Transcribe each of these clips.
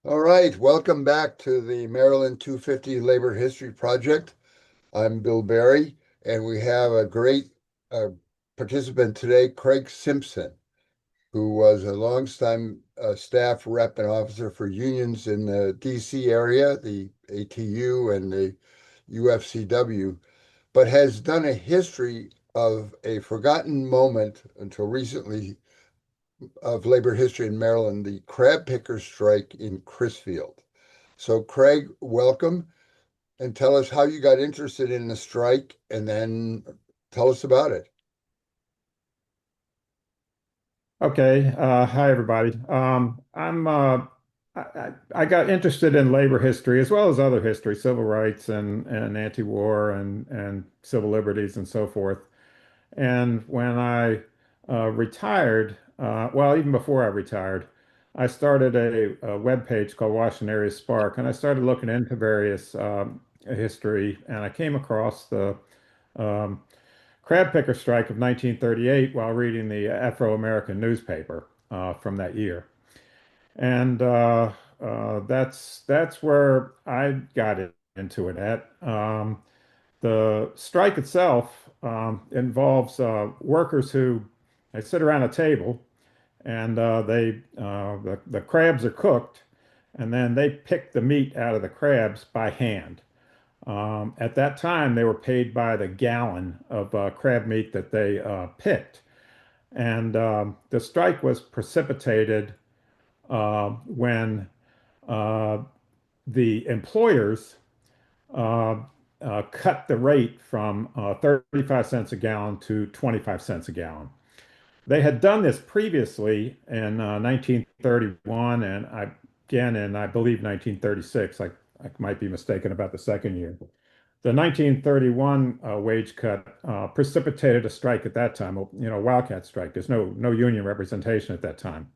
All right, welcome back to the Maryland 250 Labor History Project. I'm Bill Barry, and we have a great uh, participant today, Craig Simpson, who was a longtime staff rep and officer for unions in the DC area, the ATU and the UFCW, but has done a history of a forgotten moment until recently of labor history in Maryland, the crab picker strike in Crisfield. So, Craig, welcome and tell us how you got interested in the strike and then tell us about it. Okay. Hi, everybody. I got interested in labor history as well as other history, civil rights and anti-war and civil liberties and so forth. And when I retired, well, even before I retired, I started a web page called Washington Area Spark, and I started looking into various history, and I came across the um, crab picker strike of 1938 while reading the Afro-American newspaper from that year. And that's where I got into it at. The strike itself involves workers who they sit around a table and the crabs are cooked, and then they pick the meat out of the crabs by hand. At that time, they were paid by the gallon of crab meat that they picked. And the strike was precipitated when uh, the employers uh, cut the rate from 35 cents a gallon to 25 cents a gallon. They had done this previously in 1931 and again in, I believe, 1936. I might be mistaken about the second year. The 1931 wage cut precipitated a strike at that time, wildcat strike. There's no union representation at that time.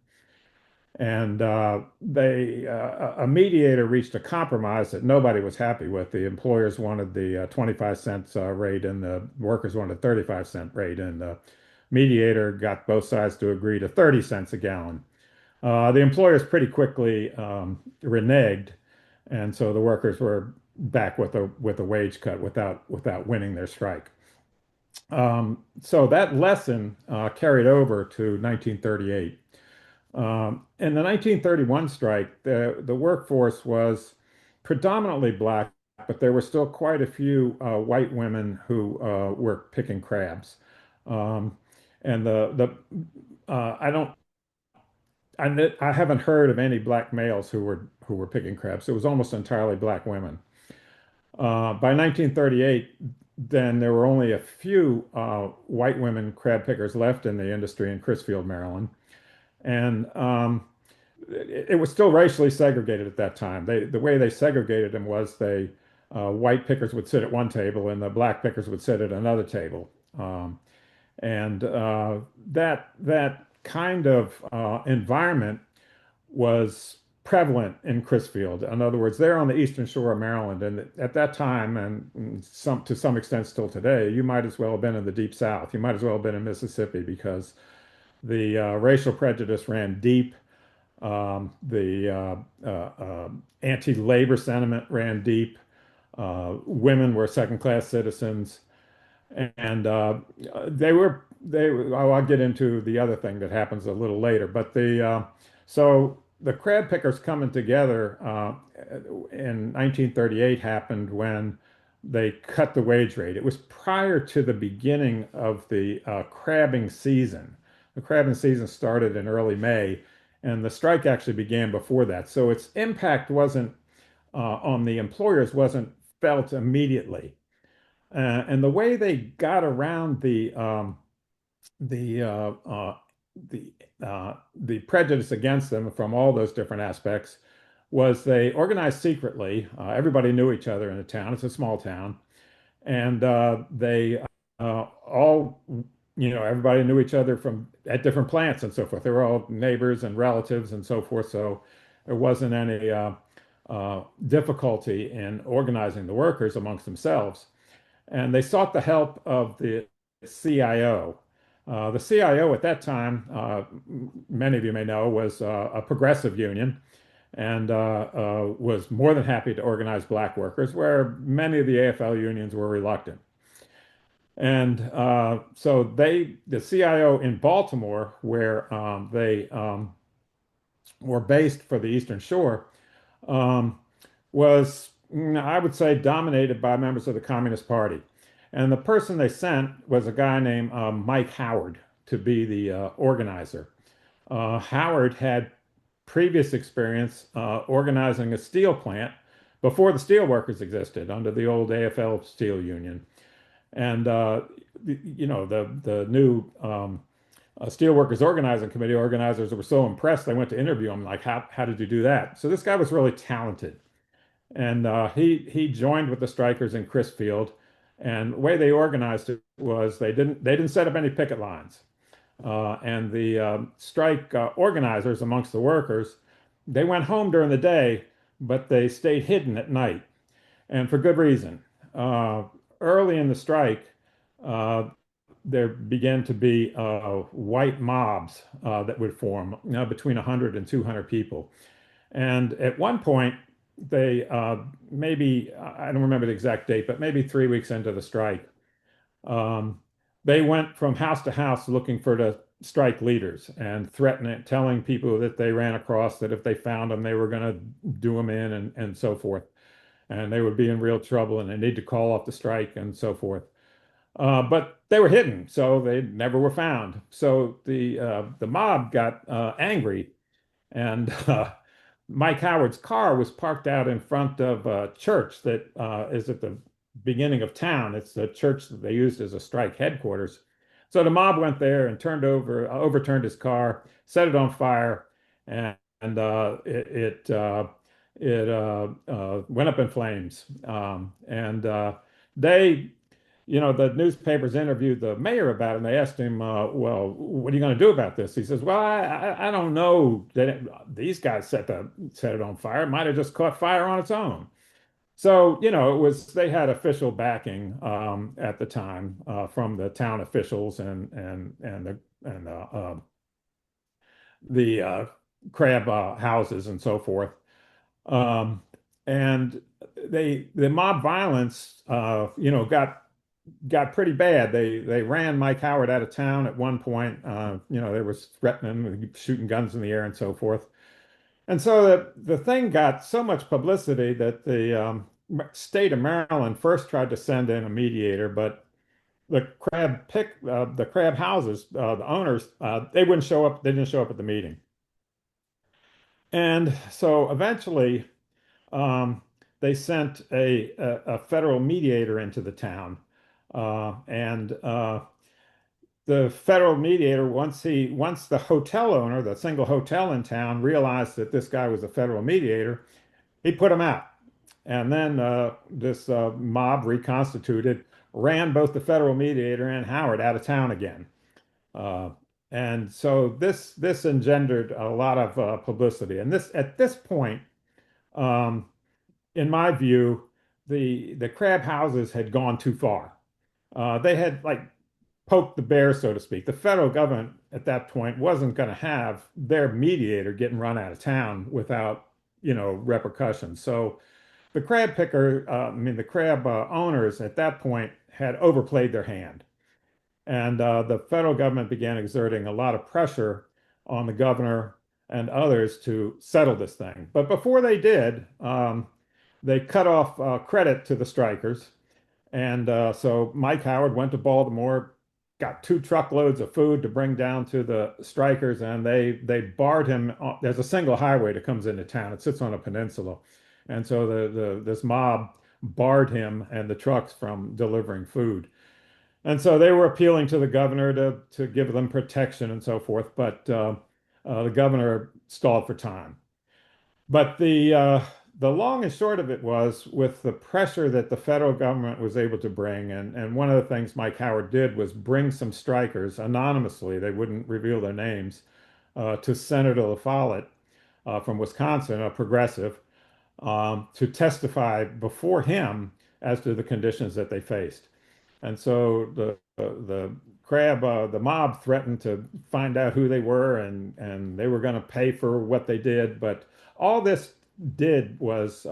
And a mediator reached a compromise that nobody was happy with. The employers wanted the 25 cents rate and the workers wanted a 35-cent rate. And the mediator got both sides to agree to 30 cents a gallon. The employers pretty quickly reneged, and so the workers were back with a wage cut without winning their strike. So that lesson carried over to 1938. In the 1931 strike, the workforce was predominantly black, but there were still quite a few white women who were picking crabs. Um, and I don't I haven't heard of any black males who were picking crabs. It was almost entirely black women. By 1938, then there were only a few white women crab pickers left in the industry in Crisfield, Maryland, and it was still racially segregated at that time. The way they segregated them was they white pickers would sit at one table and the black pickers would sit at another table. And that kind of environment was prevalent in Crisfield. In other words, they're on the eastern shore of Maryland, and at that time, and some to some extent still today, you might as well have been in the deep South. You might as well have been in Mississippi because the racial prejudice ran deep. The anti-labor sentiment ran deep. Women were second-class citizens, and I'll get into the other thing that happens a little later, but the crab pickers coming together in 1938 happened when they cut the wage rate. It was prior to the beginning of the crabbing season. The crabbing season started in early May, and the strike actually began before that. So its impact wasn't on the employers wasn't felt immediately. And the way they got around the uh, uh, the the prejudice against them from all those different aspects was they organized secretly. Everybody knew each other in the town. It's a small town, and they all, everybody knew each other from at different plants and so forth. They were all neighbors and relatives and so forth. So there wasn't any difficulty in organizing the workers amongst themselves. And they sought the help of the CIO. The CIO at that time, many of you may know, was a progressive union, and was more than happy to organize black workers, where many of the AFL unions were reluctant. And so the CIO in Baltimore, where they were based for the Eastern Shore, um, was, I would say, dominated by members of the Communist Party. And the person they sent was a guy named Mike Howard to be the organizer. Howard had previous experience organizing a steel plant before the steel workers existed under the old AFL Steel Union. And the new Steelworkers Organizing Committee organizers were so impressed they went to interview him, like, how did you do that? So this guy was really talented, and he joined with the strikers in Crisfield. And the way they organized it was they didn't set up any picket lines. And the strike organizers amongst the workers, they went home during the day, but they stayed hidden at night, and for good reason. Uh, Early in the strike, uh, there began to be white mobs that would form, between 100 and 200 people. And at one point, they maybe, I don't remember the exact date, but maybe 3 weeks into the strike, um, they went from house to house looking for the strike leaders and threatening, telling people that they ran across that if they found them, they were going to do them in and so forth. And they would be in real trouble and they need to call off the strike and so forth. But they were hidden, so they never were found. So the mob got angry, and Mike Howard's car was parked out in front of a church that is at the beginning of town. It's the church that they used as a strike headquarters. So the mob went there and overturned his car, set it on fire, and it went up in flames. And they the newspapers interviewed the mayor about it, and they asked him, "Well, what are you going to do about this?" He says, "Well, I don't know. These guys set it on fire. It might have just caught fire on its own." So, they had official backing at the time from the town officials and the crab houses and so forth. Um, and the mob violence, got pretty bad. They ran Mike Howard out of town at one point. They were threatening, shooting guns in the air and so forth. And so the thing got so much publicity that the state of Maryland first tried to send in a mediator, but the crab houses, the owners, they wouldn't show up. They didn't show up at the meeting. And so eventually, um, they sent a federal mediator into the town. And the federal mediator, once the hotel owner, the single hotel in town, realized that this guy was a federal mediator, he put him out. And then this mob reconstituted, ran both the federal mediator and Howard out of town again. Uh, and so this engendered a lot of publicity. And this at this point, um, in my view, the crab houses had gone too far. They had, like, poked the bear, so to speak. The federal government at that point wasn't going to have their mediator getting run out of town without, repercussions. So the crab owners at that point had overplayed their hand. And the federal government began exerting a lot of pressure on the governor and others to settle this thing. But before they did, they cut off credit to the strikers. And so Mike Howard went to Baltimore, got 2 truckloads of food to bring down to the strikers, and they barred him. There's a single highway that comes into town. It sits on a peninsula. And so this mob barred him and the trucks from delivering food. And so they were appealing to the governor to give them protection and so forth, but the governor stalled for time. But the long and short of it was, with the pressure that the federal government was able to bring, and one of the things Mike Howard did was bring some strikers anonymously, they wouldn't reveal their names, to Senator LaFollette from Wisconsin, a progressive, to testify before him as to the conditions that they faced. And so the the mob threatened to find out who they were, and they were going to pay for what they did. But all this did was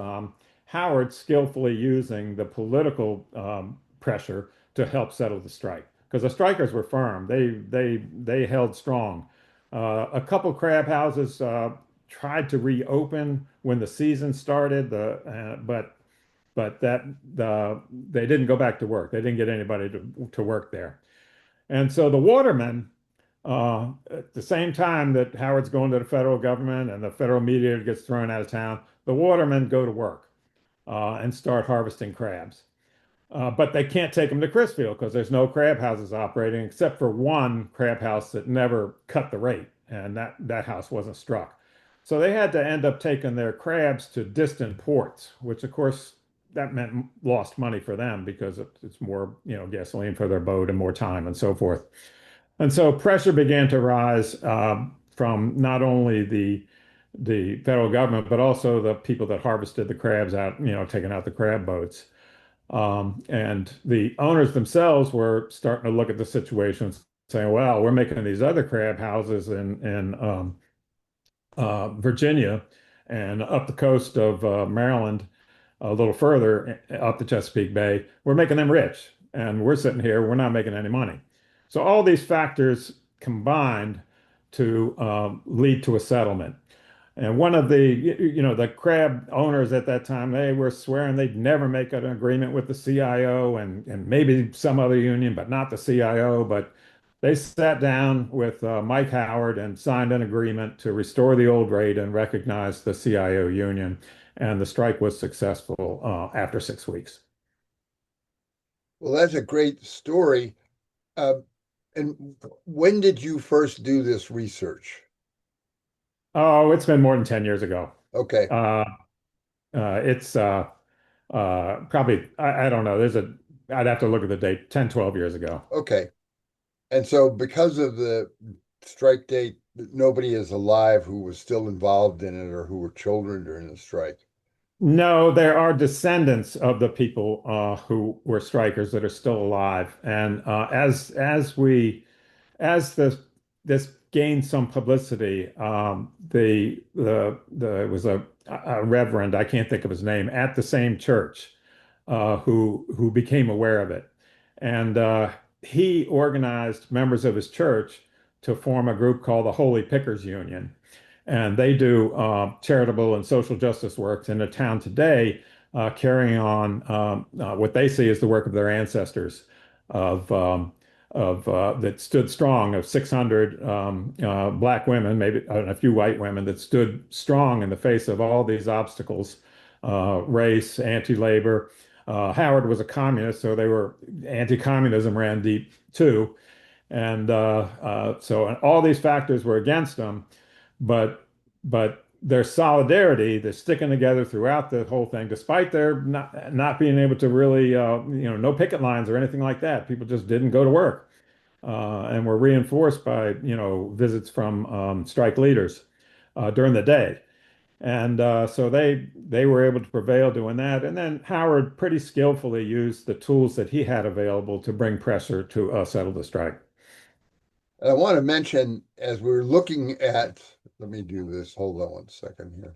Howard skillfully using the political pressure to help settle the strike because the strikers were firm. They held strong. A couple crab houses tried to reopen when the season started, but they didn't go back to work. They didn't get anybody to work there. And so the watermen, at the same time that Howard's going to the federal government and the federal media gets thrown out of town, the watermen go to work and start harvesting crabs. But they can't take them to Crisfield because there's no crab houses operating except for one crab house that never cut the rate, and that house wasn't struck. So they had to end up taking their crabs to distant ports, which of course that meant lost money for them because it's more, gasoline for their boat and more time and so forth. And so pressure began to rise from not only the federal government, but also the people that harvested the crabs out, taking out the crab boats. And the owners themselves were starting to look at the situation, saying, "Well, we're making these other crab houses in Virginia and up the coast of Maryland, a little further up the Chesapeake Bay. We're making them rich, and we're sitting here, we're not making any money." So all these factors combined to lead to a settlement. And one of the crab owners at that time, they were swearing they'd never make an agreement with the CIO and maybe some other union, but not the CIO. But they sat down with Mike Howard and signed an agreement to restore the old rate and recognize the CIO union. And the strike was successful after 6 weeks. Well, that's a great story. Uh, and when did you first do this research? Oh, it's been more than 10 years ago. Okay. Uh, it's probably, I don't know, I'd have to look at the date, 10, 12 years ago. Okay. And so because of the strike date, nobody is alive who was still involved in it or who were children during the strike. No, there are descendants of the people who were strikers that are still alive. And as this gained some publicity, it was a reverend, I can't think of his name, at the same church who became aware of it, and he organized members of his church to form a group called the Holy Pickers Union, and they do charitable and social justice work in the town today, carrying on what they see as the work of their ancestors of that stood strong of 600 black women, maybe and a few white women that stood strong in the face of all these obstacles, race, anti-labor. Howard was a communist, so they were anti-communism ran deep too, and so all these factors were against them, but their solidarity, they're sticking together throughout the whole thing, despite their not being able to really, no picket lines or anything like that. People just didn't go to work, and were reinforced by, visits from strike leaders during the day. And so they were able to prevail doing that. And then Howard pretty skillfully used the tools that he had available to bring pressure to settle the strike. And I want to mention as we're looking at, let me do this. Hold on one second here.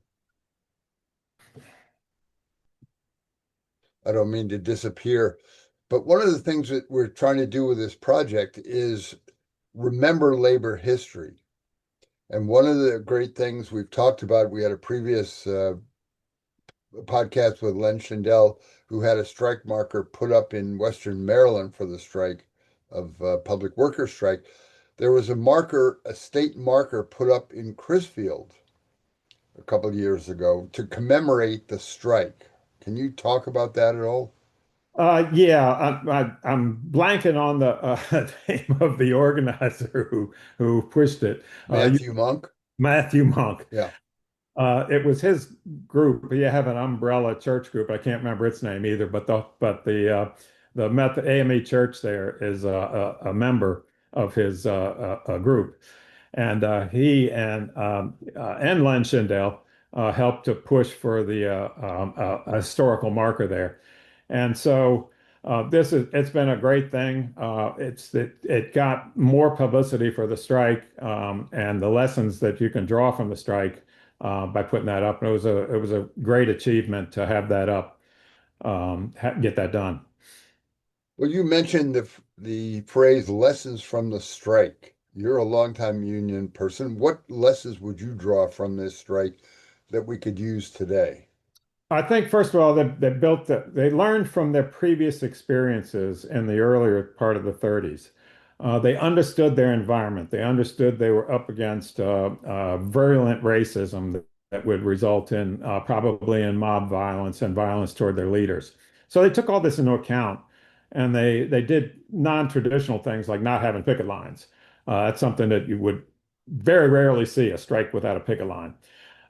I don't mean to disappear, but one of the things that we're trying to do with this project is remember labor history. And one of the great things we've talked about, we had a previous podcast with Len Schindel, who had a strike marker put up in Western Maryland for the strike of public worker strike. There was a marker, a state marker put up in Crisfield a couple of years ago to commemorate the strike. Can you talk about that at all? Yeah, I'm blanking on the name of the organizer who pushed it. Matthew Monk? Matthew Monk. Yeah. It was his group. He had an umbrella church group. I can't remember its name either, but the AME Church there is a member of his group, and he and Len Schindel helped to push for the historical marker there, and so It's been a great thing. It got more publicity for the strike, and the lessons that you can draw from the strike by putting that up. And it was a great achievement to have that up, get that done. Well, you mentioned the phrase lessons from the strike. You're a longtime union person. What lessons would you draw from this strike that we could use today? I think first of all, they learned from their previous experiences in the earlier part of the 30s. They understood their environment. They understood they were up against virulent racism that would result in probably in mob violence and violence toward their leaders. So they took all this into account, and they did non-traditional things like not having picket lines. That's something that you would very rarely see a strike without a picket line.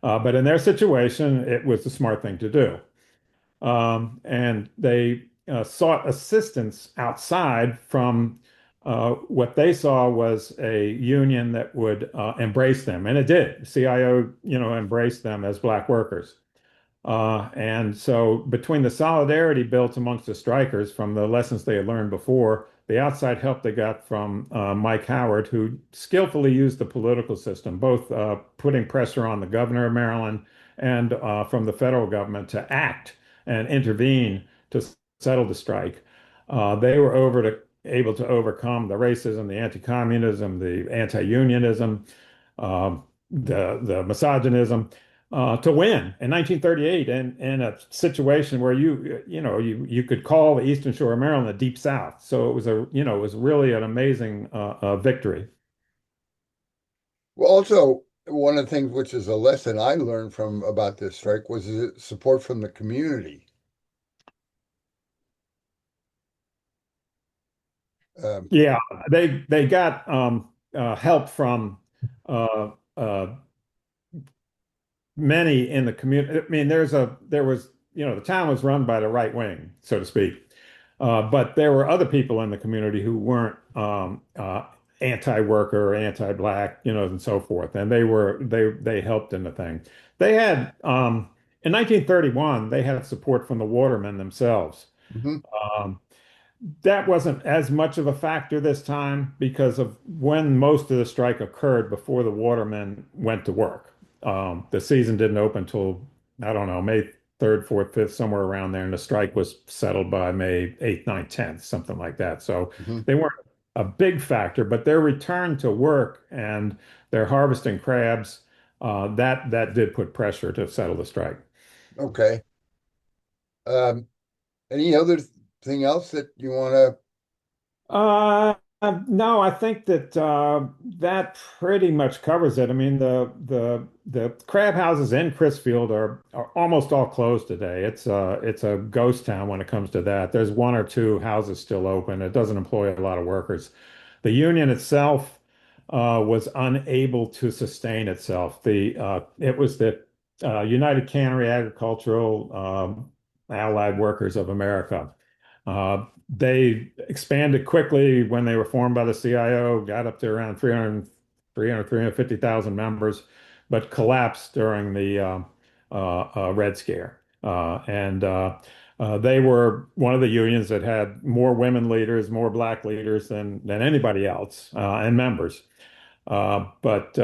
But in their situation, it was the smart thing to do. And they sought assistance outside from what they saw was a union that would embrace them, and it did. CIO, embraced them as black workers. And so, between the solidarity built amongst the strikers from the lessons they had learned before, the outside help they got from Mike Howard, who skillfully used the political system, both putting pressure on the governor of Maryland and from the federal government to act and intervene to settle the strike. They were able to overcome the racism, the anti-communism, the anti-unionism, the misogynism to win in 1938 in a situation where you could call the Eastern Shore of Maryland the Deep South. So it was really an amazing victory. Well, also, one of the things which is a lesson I learned from about this strike was the support from the community. Um, Yeah, they got help from uh, many in the community. I mean, there was, the town was run by the right wing, so to speak. But there were other people in the community who weren't anti-worker or anti-black, and so forth. And they helped in the thing. They had in 1931, they had support from the watermen themselves. mhm. Um, that wasn't as much of a factor this time because of when most of the strike occurred before the watermen went to work. The season didn't open until, I don't know, May 3rd, 4th, 5th, somewhere around there. And the strike was settled by May 8th, 9th, 10th, something like that. So Mhm. they weren't a big factor, but their return to work and their harvesting crabs, that did put pressure to settle the strike. Okay. Um, any other thing else that you want to? Uh, no, I think that that pretty much covers it. I mean, the crab houses in Crisfield are almost all closed today. It's a ghost town when it comes to that. There's one or two houses still open. It doesn't employ a lot of workers. The union itself was unable to sustain itself. It was the United Cannery Agricultural Allied Workers of America. They expanded quickly when they were formed by the CIO, got up to around 350,000 members, but collapsed during the Red Scare. They were one of the unions that had more women leaders, more black leaders than anybody else, and members. But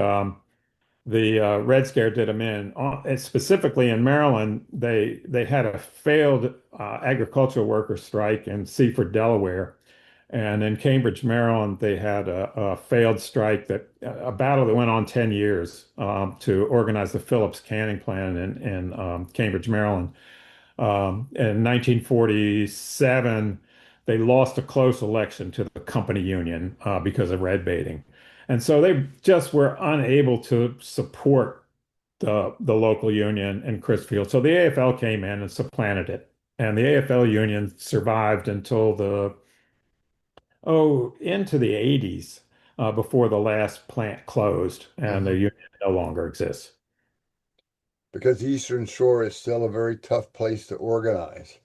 the Red Scare did them in. And specifically in Maryland, they had a failed agricultural worker strike in Seaford, Delaware, and in Cambridge, Maryland, they had a failed strike a battle that went on 10 years to organize the Phillips canning plant in Cambridge, Maryland. In 1947, they lost a close election to the company union because of red baiting. And so they just were unable to support the local union in Crisfield. So the AFL came in and supplanted it. And the AFL union survived until into the 80s before the last plant closed and the Mhm. union no longer exists. Because the Eastern Shore is still a very tough place to organize.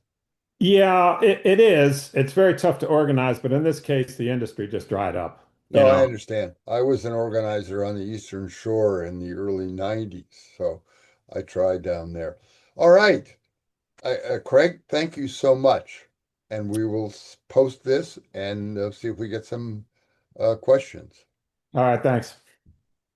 Yeah, it is. It's very tough to organize, but in this case, the industry just dried up, you No, I know. understand. I was an organizer on the Eastern Shore in the early 90s, so I tried down there. All right. Craig, thank you so much. and we will post this and see if we get some questions. All right, thanks.